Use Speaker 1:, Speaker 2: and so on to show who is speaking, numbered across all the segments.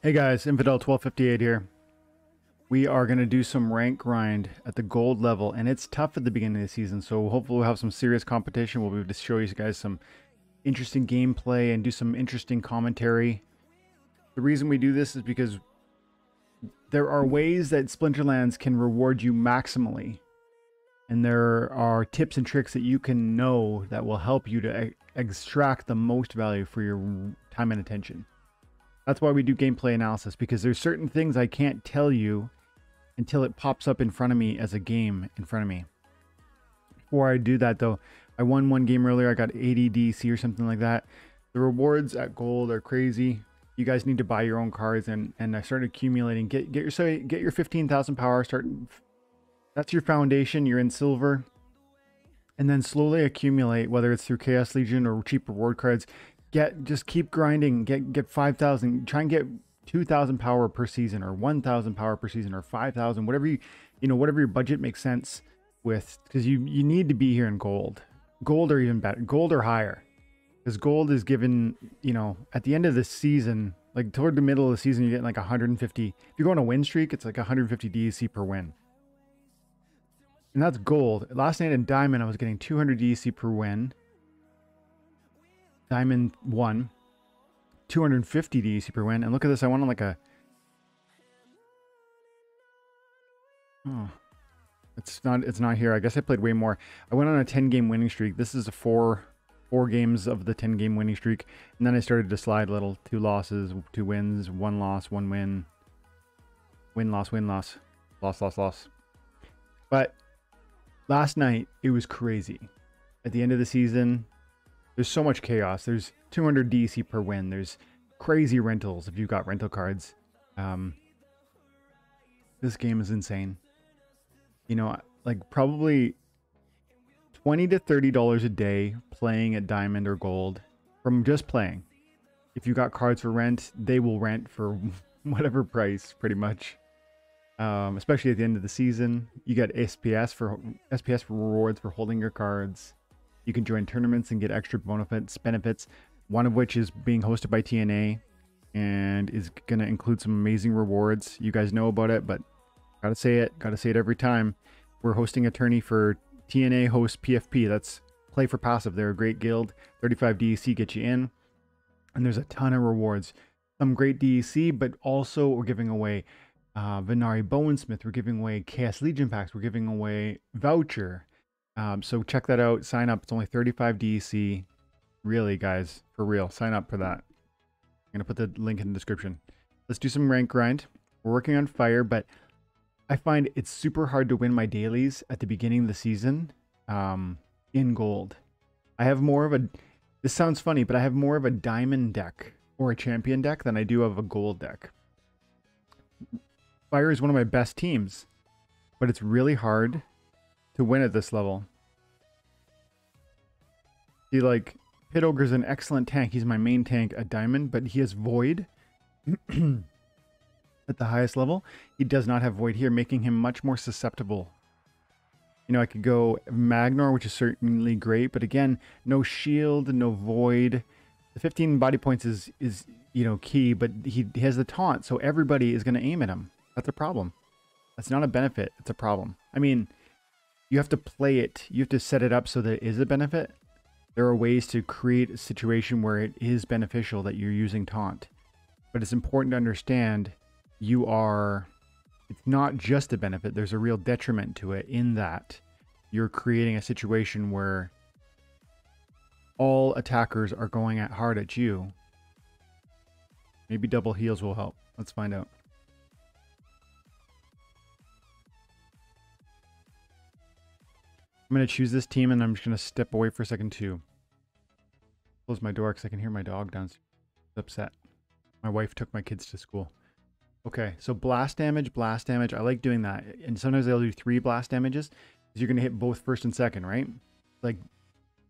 Speaker 1: Hey guys, Infidel 1258 here. We are going to do some rank grind at the gold level, and it's tough at the beginning of the season, so hopefully we'll have some serious competition. We'll be able to show you guys some interesting gameplay and do some interesting commentary. The reason we do this is because there are ways that Splinterlands can reward you maximally, and there are tips and tricks that you can know that will help you to extract the most value for your time and attention. That's why we do gameplay analysis, because there's certain things I can't tell you until it pops up in front of me as a game in front of me. Before I do that though, I won one game earlier. I got 80 DC or something like that. The rewards at gold are crazy. You guys need to buy your own cards, and I started accumulating. Get your 15,000 power. That's your foundation. You're in silver, and then slowly accumulate, whether it's through Chaos Legion or cheap reward cards. Just keep grinding. Get 5,000. Try and get 2,000 power per season, or 1,000 power per season, or 5,000. Whatever whatever your budget makes sense with, because you need to be here in gold. Gold or even better, gold or higher, because gold is given. At the end of the season, like toward the middle of the season, you're getting like 150. If you go on a win streak, it's like 150 DEC per win. And that's gold. Last night in Diamond, I was getting 200 DEC per win. Diamond 1, 250 DEC per win. And look at this, I went on like a... Oh, it's not here. I guess I played way more. I went on a 10-game winning streak. This is a four games of the 10-game winning streak. And then I started to slide a little. 2 losses, 2 wins, 1 loss, 1 win. Win, loss, win, loss. Loss, loss, loss. But last night, it was crazy. At the end of the season, there's so much chaos. There's 200 DC per win. There's crazy rentals if you've got rental cards. This game is insane. Like probably $20 to $30 a day playing at Diamond or Gold from just playing. If you got cards for rent, they will rent for whatever price, pretty much. Especially at the end of the season, you get SPS for rewards for holding your cards. You can join tournaments and get extra benefits, one of which is being hosted by TNA and is going to include some amazing rewards. You guys know about it, but gotta say it every time. We're hosting a tourney for TNA hosts PFP. That's Play for Passive. They're a great guild. 35 DEC gets you in, and there's a ton of rewards. Some great DEC, but also we're giving away Venari Bowensmith. We're giving away Chaos Legion packs. We're giving away voucher. So check that out. Sign up. It's only 35 DEC. Really, guys, for real. Sign up for that. I'm going to put the link in the description. Let's do some rank grind. We're working on fire, but I find it's super hard to win my dailies at the beginning of the season in gold. I have more of a... This sounds funny, but I have more of a diamond deck or a champion deck than I do of a gold deck. Fire is one of my best teams, but it's really hard to win at this level. See, like, Pit Ogre's an excellent tank. He's my main tank at Diamond, but he has Void at the highest level. He does not have Void here, making him much more susceptible. I could go Magnor, which is certainly great, but again, no shield, no Void. The 15 body points is key, but he has the taunt, so everybody is going to aim at him. That's a problem. That's not a benefit. It's a problem. I mean, you have to play it. You have to set it up so that it is a benefit. There are ways to create a situation where it is beneficial that you're using taunt. But it's important to understand it's not just a benefit. There's a real detriment to it in that you're creating a situation where all attackers are going hard at you. Maybe double heals will help. Let's find out. I'm going to choose this team, and I'm just going to step away for a second too. Close my door because I can hear my dog downstairs. He's upset. My wife took my kids to school. Okay, so blast damage. I like doing that. And sometimes they'll do 3 blast damages because you're going to hit both first and second, right?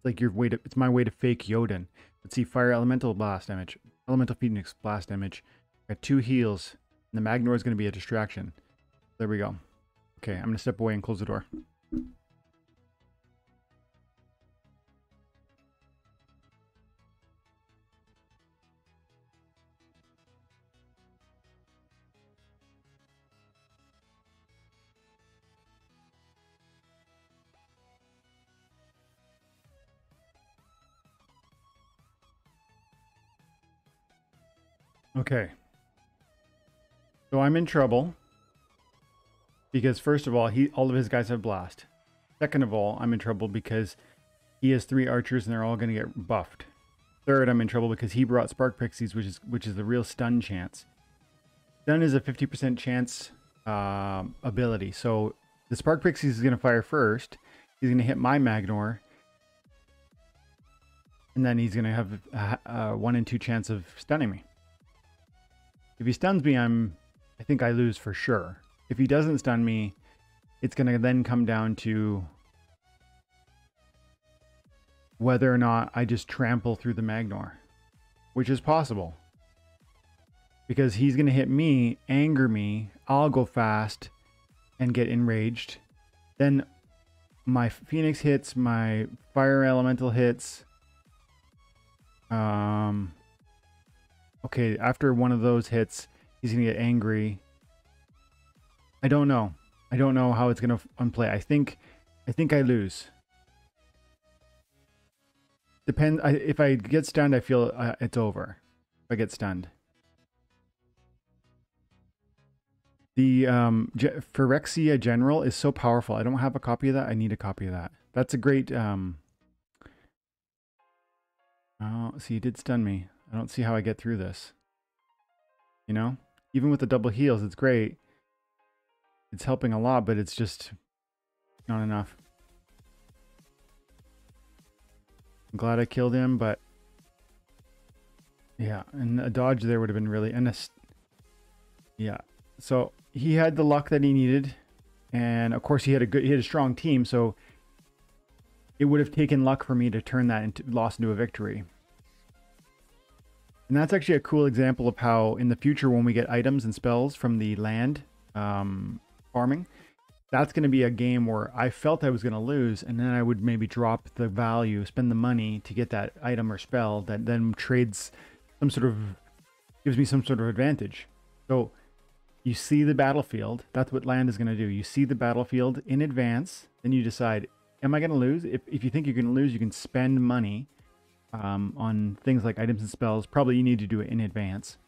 Speaker 1: It's my way to fake Yoden. Let's see, fire elemental blast damage. Elemental Phoenix blast damage. Got 2 heals. And the Magnor is going to be a distraction. There we go. Okay, I'm going to step away and close the door. Okay. So I'm in trouble because first of all, all of his guys have blast. Second of all, I'm in trouble because he has 3 archers and they're all going to get buffed. Third, I'm in trouble because he brought Spark Pixies, which is the real stun chance. Stun is a 50% chance ability. So the Spark Pixies is going to fire first. He's going to hit my Magnor. And then he's going to have a 1 in 2 chance of stunning me. If he stuns me, I think I lose for sure. If he doesn't stun me, it's going to then come down to whether or not I just trample through the Magnor, which is possible. Because he's going to hit me, anger me, I'll go fast and get enraged. Then my Phoenix hits, my Fire Elemental hits. Okay, after one of those hits, he's going to get angry. I don't know. I don't know how it's going to unplay. I think I lose. If I get stunned, I feel it's over. If I get stunned. The Phyrexia General is so powerful. I don't have a copy of that. I need a copy of that. That's a great... Oh, see, he did stun me. I don't see how I get through this. You know? Even with the double heals, it's great. It's helping a lot, but it's just not enough. I'm glad I killed him, but... Yeah, and a dodge there would have been really... Yeah, so he had the luck that he needed. And of course he had a strong team, so... It would have taken luck for me to turn that loss into a victory. And that's actually a cool example of how in the future when we get items and spells from the land farming, that's going to be a game where I felt I was going to lose, and then I would maybe drop the value, spend the money to get that item or spell that then gives me some sort of advantage. So you see the battlefield. That's what land is going to do. You see the battlefield in advance, then you decide, am I going to lose? If you think you're going to lose, you can spend money on things like items and spells. Probably you need to do it in advance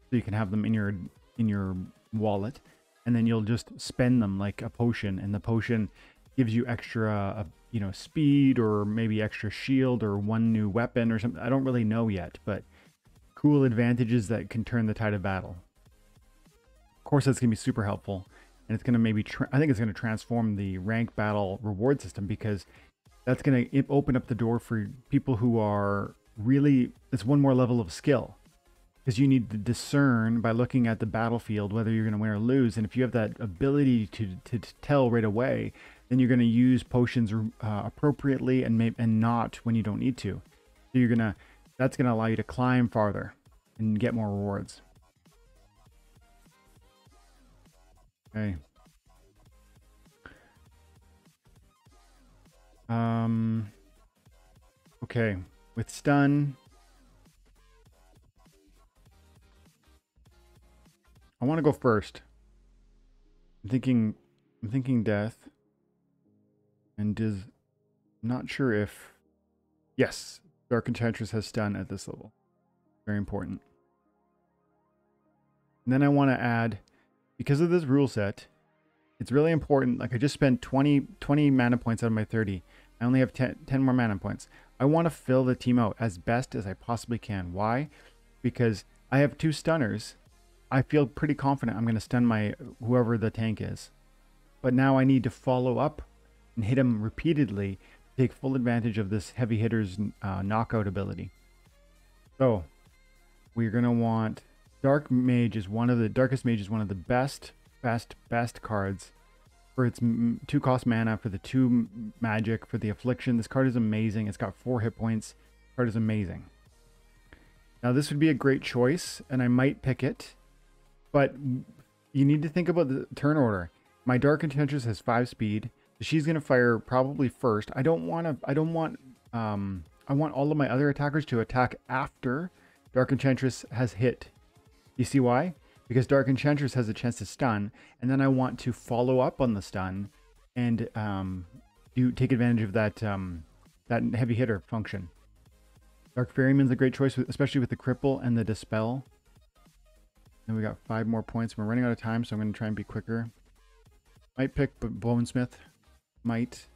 Speaker 1: so you can have them in your wallet, and then you'll just spend them like a potion, and the potion gives you extra speed or maybe extra shield or one new weapon or something. I don't really know yet, but cool advantages that can turn the tide of battle. Of course, that's going to be super helpful, and it's going to maybe I think it's going to transform the rank battle reward system, because that's going to open up the door for people who are really, it's one more level of skill. Because you need to discern by looking at the battlefield whether you're going to win or lose. And if you have that ability to tell right away, then you're going to use potions appropriately and not when you don't need to. So that's going to allow you to climb farther and get more rewards. Okay. Okay, with stun, I want to go first. I'm thinking death, and not sure if, yes, Dark Enchantress has stun at this level. Very important. And then I want to add, because of this rule set, it's really important. Like I just spent 20 mana points out of my 30. I only have 10 more mana points. I want to fill the team out as best as I possibly can. Why? Because I have 2 stunners. I feel pretty confident I'm going to stun whoever the tank is. But now I need to follow up and hit him repeatedly to take full advantage of this heavy hitter's knockout ability. So we're going to want Darkest Mage is one of the best cards for its 2 cost mana, for the 2 magic, for the affliction. This card is amazing. It's got 4 hit points. This card is amazing. Now this would be a great choice, and I might pick it, but you need to think about the turn order. My Dark Enchantress has 5 speed. So she's gonna fire probably first. I want all of my other attackers to attack after Dark Enchantress has hit. You see why? Because Dark Enchantress has a chance to stun, and then I want to follow up on the stun and take advantage of that heavy hitter function. Dark Ferryman's a great choice, especially with the cripple and the dispel. Then we got 5 more points. We're running out of time, so I'm going to try and be quicker. Might pick Bonesmith. Might.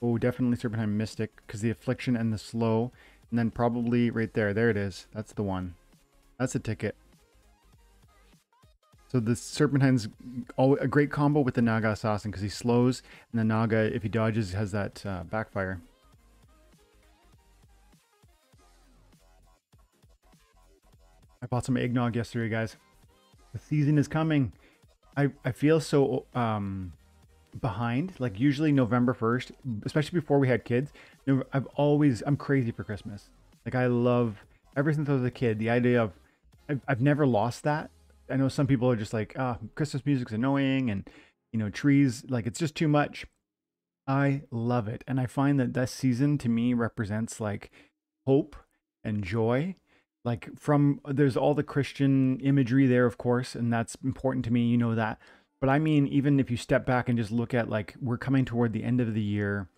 Speaker 1: Oh, definitely Serpentine Mystic, because the Affliction and the Slow. And then probably right there. There it is. That's the one. That's a ticket. So the Serpentine's a great combo with the Naga Assassin, because he slows, and the Naga, if he dodges, has that backfire. I bought some eggnog yesterday, guys. The season is coming. I feel so behind. Like usually November 1st, especially before we had kids. I'm crazy for Christmas. Like I love, ever since I was a kid, the idea of, I've never lost that. I know some people are just like, Christmas music's annoying and, you know, trees, like it's just too much. I love it. And I find that this season to me represents like hope and joy. Like there's all the Christian imagery there, of course, and that's important to me, you know that. But I mean, even if you step back and just look at like, we're coming toward the end of the year,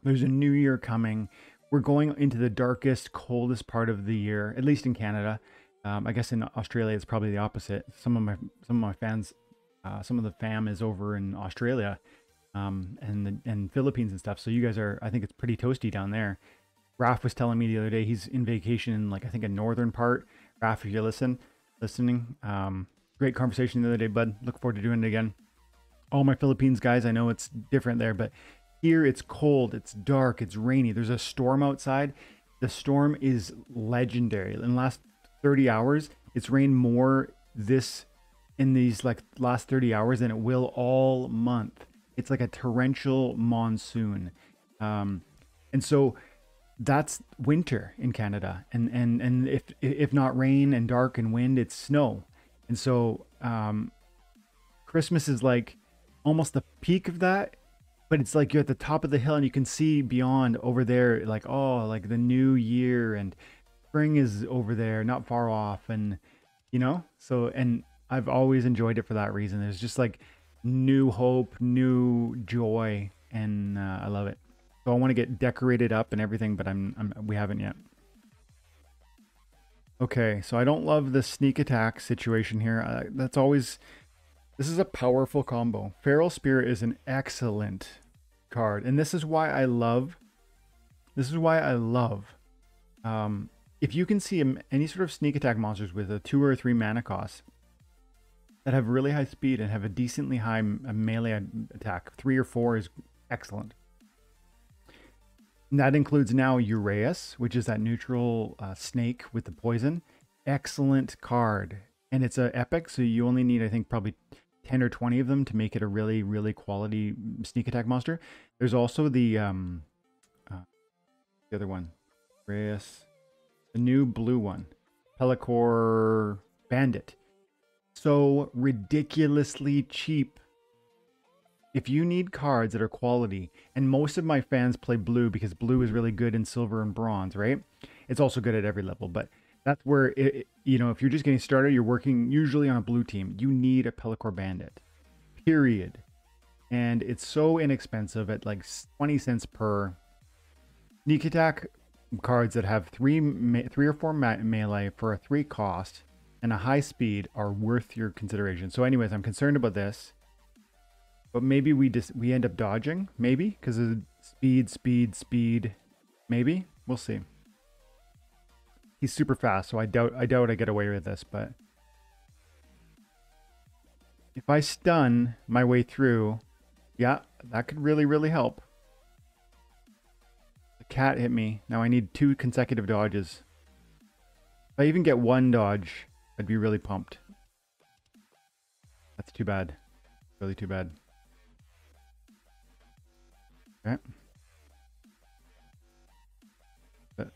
Speaker 1: there's a new year coming. We're going into the darkest, coldest part of the year, at least in Canada. I guess in Australia, it's probably the opposite. Some of my fans, some of the fam is over in Australia, and Philippines and stuff. So you guys are, I think it's pretty toasty down there. Raph was telling me the other day he's in vacation in like I think a northern part. Raph, if you're listening, great conversation the other day, bud. Look forward to doing it again. All my Philippines guys, I know it's different there, but here it's cold, it's dark, it's rainy. There's a storm outside. The storm is legendary. In the last 30 hours, it's rained more in these like last 30 hours than it will all month. It's like a torrential monsoon, and so that's winter in Canada, and if not rain and dark and wind, it's snow. And so Christmas is like almost the peak of that, but it's like you're at the top of the hill and you can see beyond over there, like, oh, like the new year and spring is over there, not far off. And, you know, so, and I've always enjoyed it for that reason. There's just like new hope, new joy, and I love it. So I want to get decorated up and everything, but we haven't yet. Okay, so I don't love the sneak attack situation here. This is a powerful combo. Feral Spirit is an excellent card, and this is why I love, if you can see any sort of sneak attack monsters with a 2 or 3 mana cost that have really high speed and have a decently high melee attack, 3 or 4 is excellent. And that includes now Uraeus, which is that neutral snake with the poison. Excellent card. And it's an epic, so you only need, I think, probably 10 or 20 of them to make it a really, really quality sneak attack monster. There's also the other one. Uraeus. The new blue one. Pelacor Bandit. So ridiculously cheap. If you need cards that are quality, and most of my fans play blue because blue is really good in silver and bronze, right? It's also good at every level, but that's where, you know, if you're just getting started, you're working usually on a blue team. You need a Pelacor Bandit, period. And it's so inexpensive at like 20 cents per. Sneak attack cards that have 3 or 4 melee for a 3 cost and a high speed are worth your consideration. So anyways, I'm concerned about this. But maybe we end up dodging, maybe, because of speed. Maybe we'll see. He's super fast, so I doubt I get away with this. But if I stun my way through, yeah, that could really help. The cat hit me. Now I need 2 consecutive dodges. If I even get 1 dodge, I'd be really pumped. That's too bad. Really too bad. Okay. But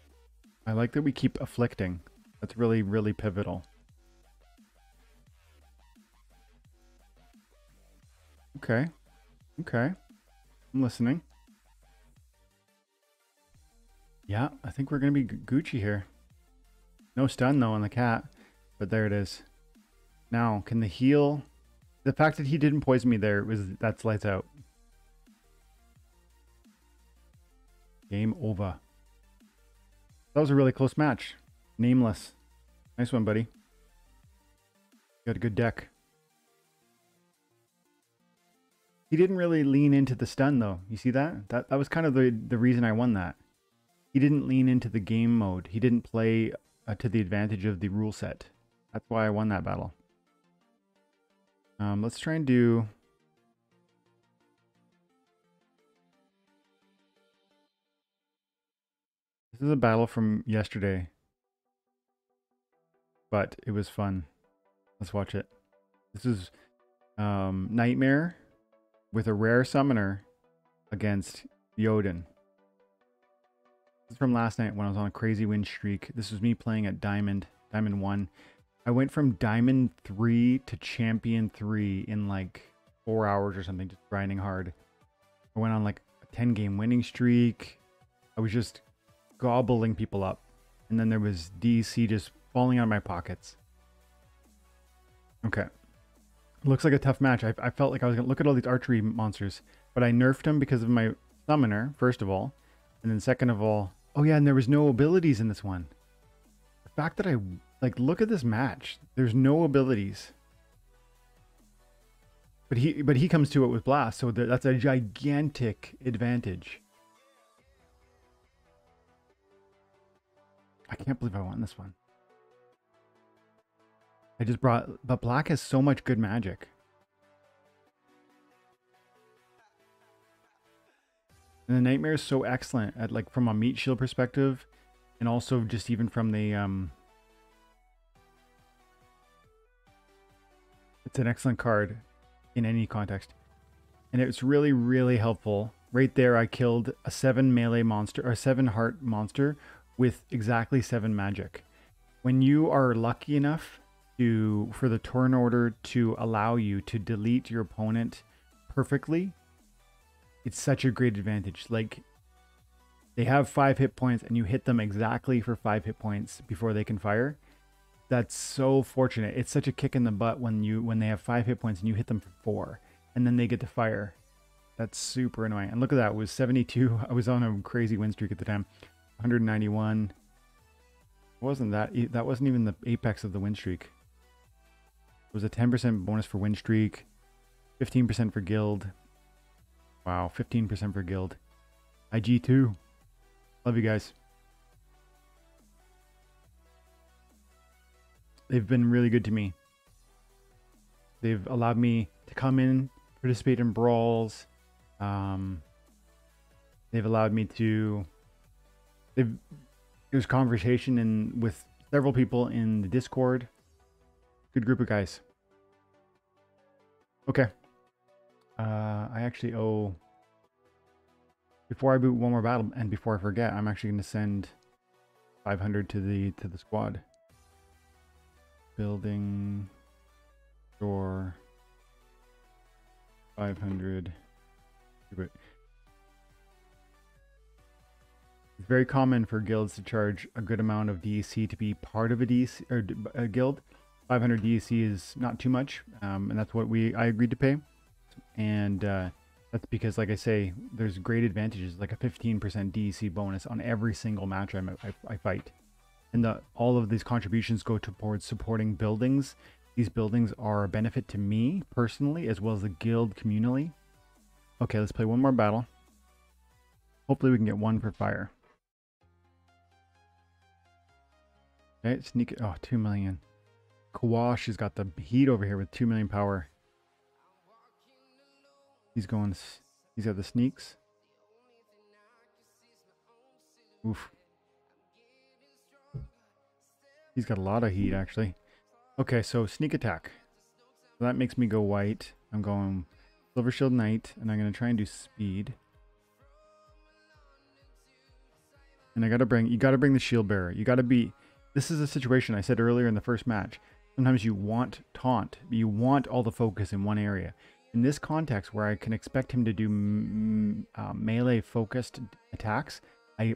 Speaker 1: I like that we keep afflicting. That's really pivotal. Okay. Okay. I'm listening. Yeah, I think we're going to be Gucci here. No stun though on the cat, but there it is. Now, can the heal... The fact that he didn't poison me there, that's lights out. Game over. That was a really close match. Nameless. Nice one, buddy. Got a good deck. He didn't really lean into the stun though. You see that? That was kind of the reason I won that. He didn't lean into the game mode. He didn't play to the advantage of the rule set. That's why I won that battle. Let's try and do... This is a battle from yesterday. But it was fun. Let's watch it. This is Nightmare with a rare summoner against Yodin. This is from last night when I was on a crazy win streak. This was me playing at Diamond 1. I went from Diamond 3 to Champion 3 in like 4 hours or something, just grinding hard. I went on like a 10-game winning streak. I was just gobbling people up. And then there was DC just falling out of my pockets. Okay. Looks like a tough match. I felt like I was going to look at all these archery monsters, but I nerfed them because of my summoner, first of all. And then second of all, oh yeah, and there was no abilities in this one. The fact that like, look at this match. There's no abilities. But he comes to it with Blast, so that's a gigantic advantage. I can't believe I won this one. I just brought... But Black has so much good magic. And the Nightmare is so excellent at, like, from a meat shield perspective, and also just even from the it's an excellent card in any context. And it's really, really helpful. Right there I killed a 7 melee monster, or 7 heart monster with exactly 7 magic. When you are lucky enough for the turn order to allow you to delete your opponent perfectly, it's such a great advantage. Like, they have 5 hit points and you hit them exactly for 5 hit points before they can fire. That's so fortunate. It's such a kick in the butt when they have 5 hit points and you hit them for 4 and then they get to fire. That's super annoying. And look at that, it was 72. I was on a crazy win streak at the time. 191. Wasn't that wasn't even the apex of the win streak. It was a 10% bonus for win streak, 15% for guild. Wow, 15% for guild. IG2. Love you guys. They've been really good to me. They've allowed me to come in, participate in brawls. They've allowed me to... There's conversation with several people in the Discord. Good group of guys. Okay. I actually owe... Before I boot one more battle, and before I forget, I'm actually going to send 500 to the squad. Building door 500. It's very common for guilds to charge a good amount of DEC to be part of a DEC or a guild. 500 DEC is not too much, and that's what I agreed to pay. And that's because, like I say, there's great advantages, like a 15% DEC bonus on every single match I fight. And all of these contributions go towards supporting buildings. These buildings are a benefit to me personally, as well as the guild communally. Okay, let's play one more battle. Hopefully we can get 1 for fire. Okay, sneak it. Oh, 2 million. Kawash has got the heat over here with 2 million power. He's got the sneaks. Oof. He's got a lot of heat, actually. Okay, so sneak attack. So that makes me go white. I'm going Silver Shield Knight, and I'm going to try and do speed. And you got to bring the Shield Bearer. You got to be... This is a situation I said earlier in the first match. Sometimes you want Taunt. You want all the focus in one area. In this context, where I can expect him to do melee focused attacks, I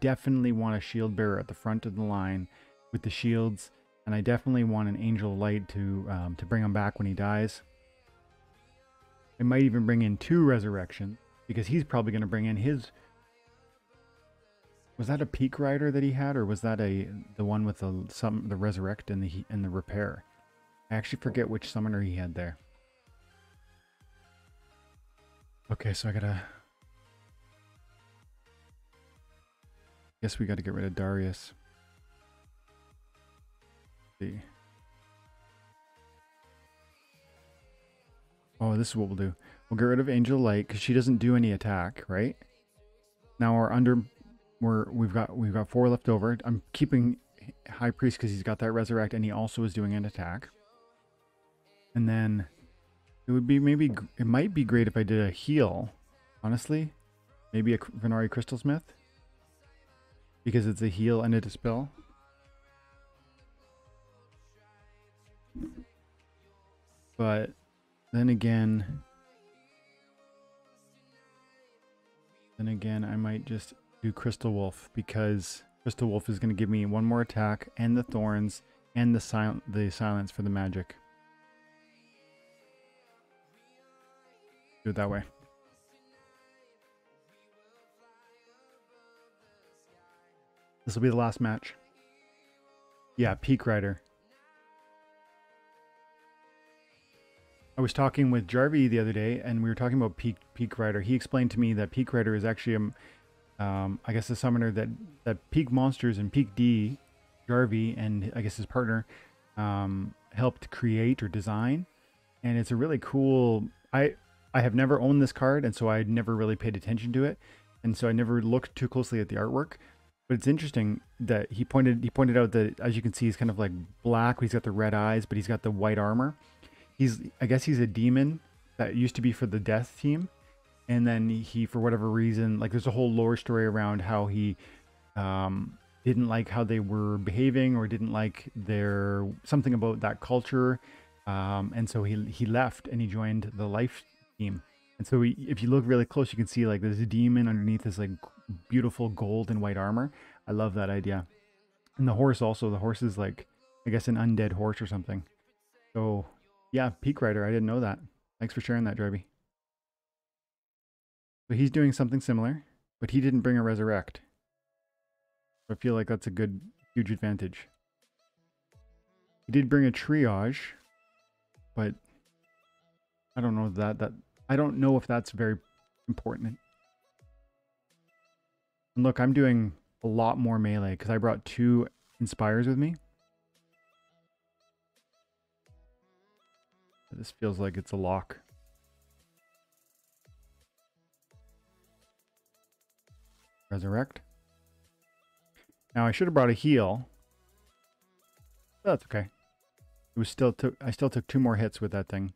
Speaker 1: definitely want a Shield Bearer at the front of the line with the shields, and I definitely want an Angel of Light to bring him back when he dies. I might even bring in 2 Resurrection, because he's probably going to bring in his... Was that a Peak Rider that he had, or was that the one with the Resurrect and the Repair? I actually forget which summoner he had there. Okay, so I gotta... Guess we gotta get rid of Darius. Let's see. Oh, this is what we'll do. We'll get rid of Angel Light because she doesn't do any attack, right? Now we've got 4 left over. I'm keeping High Priest because he's got that Resurrect and he also is doing an attack. And then it might be great if I did a heal, honestly. Maybe a Venari Crystalsmith because it's a heal and a dispel. But then again, I might just do Crystal Wolf because Crystal Wolf is going to give me 1 more attack and the thorns and the silence for the magic. Do it that way. This will be the last match. Yeah, Peak Rider. I was talking with Jarvie the other day, and we were talking about Peak Rider. He explained to me that Peak Rider is actually, I guess, a summoner that Peak Monsters and Peak D, Jarvie, and I guess his partner, helped create or design. And it's a really cool... I have never owned this card, and so I never really paid attention to it, and so I never looked too closely at the artwork. But it's interesting that he pointed out that, as you can see, he's kind of like black. He's got the red eyes, but he's got the white armor. I guess he's a demon that used to be for the death team, and then he, for whatever reason, like there's a whole lore story around how he didn't like how they were behaving or didn't like something about that culture, and so he left and he joined the life team. And so if you look really close, you can see like there's a demon underneath this like beautiful gold and white armor. I love that idea. And the horse also, the horse is like, I guess, an undead horse or something. So yeah, Peak Rider, I didn't know that. Thanks for sharing that, Jarvie. So he's doing something similar, but he didn't bring a Resurrect. So I feel like that's a good, huge advantage. He did bring a Triage, but I don't know that I don't know if that's very important. And look, I'm doing a lot more melee because I brought 2 Inspires with me. This feels like it's a lock. Resurrect. Now I should have brought a heal. But that's okay. It was I still took 2 more hits with that thing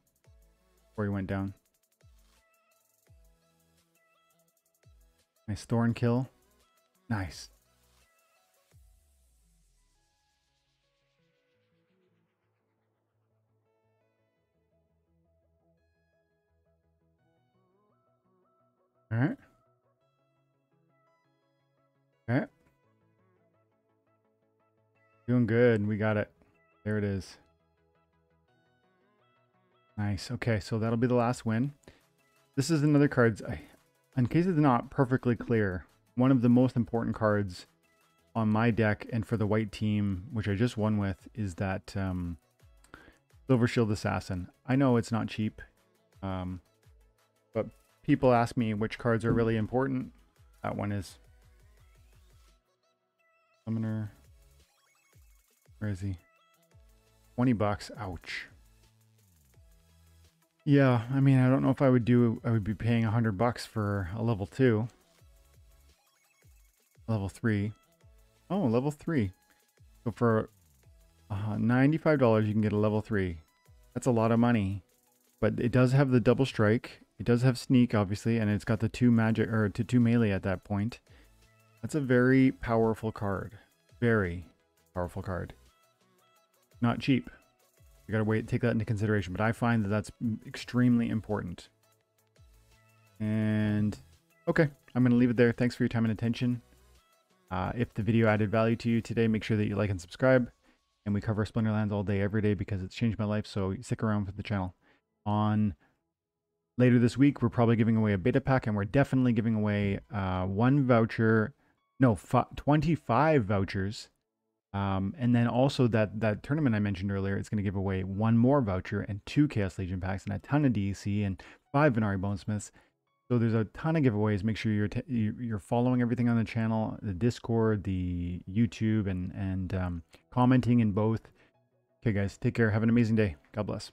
Speaker 1: before he went down. Nice thorn kill. Nice. All right. Okay. Doing good. We got it. There it is. Nice. Okay, so that'll be the last win. This is another card. In case it's not perfectly clear, one of the most important cards on my deck and for the white team, which I just won with, is that Silver Shield Assassin. I know it's not cheap, but people ask me which cards are really important. That one is. Summoner. Where is he? 20 bucks. Ouch. Yeah, I mean, I don't know if I would be paying 100 bucks for a level 2. Level 3. Oh, level 3. So for $95, you can get a level 3. That's a lot of money. But it does have the double strike. It does have sneak, obviously, and it's got the 2 magic, or 2 melee at that point. That's a very powerful card. Very powerful card. Not cheap. You gotta take that into consideration, but I find that that's extremely important. And okay, I'm gonna leave it there. Thanks for your time and attention. If the video added value to you today, make sure that you like and subscribe. And we cover Splinterlands all day, every day, because it's changed my life. So stick around for the channel. Later this week, we're probably giving away a beta pack, and we're definitely giving away 25 vouchers And then also that tournament I mentioned earlier, it's going to give away 1 more voucher and 2 Chaos Legion packs and a ton of DEC and 5 Venari Bonesmiths. So there's a ton of giveaways. Make sure you're following everything on the channel, the Discord, the YouTube, and commenting in both. Okay, guys, take care. Have an amazing day. God bless.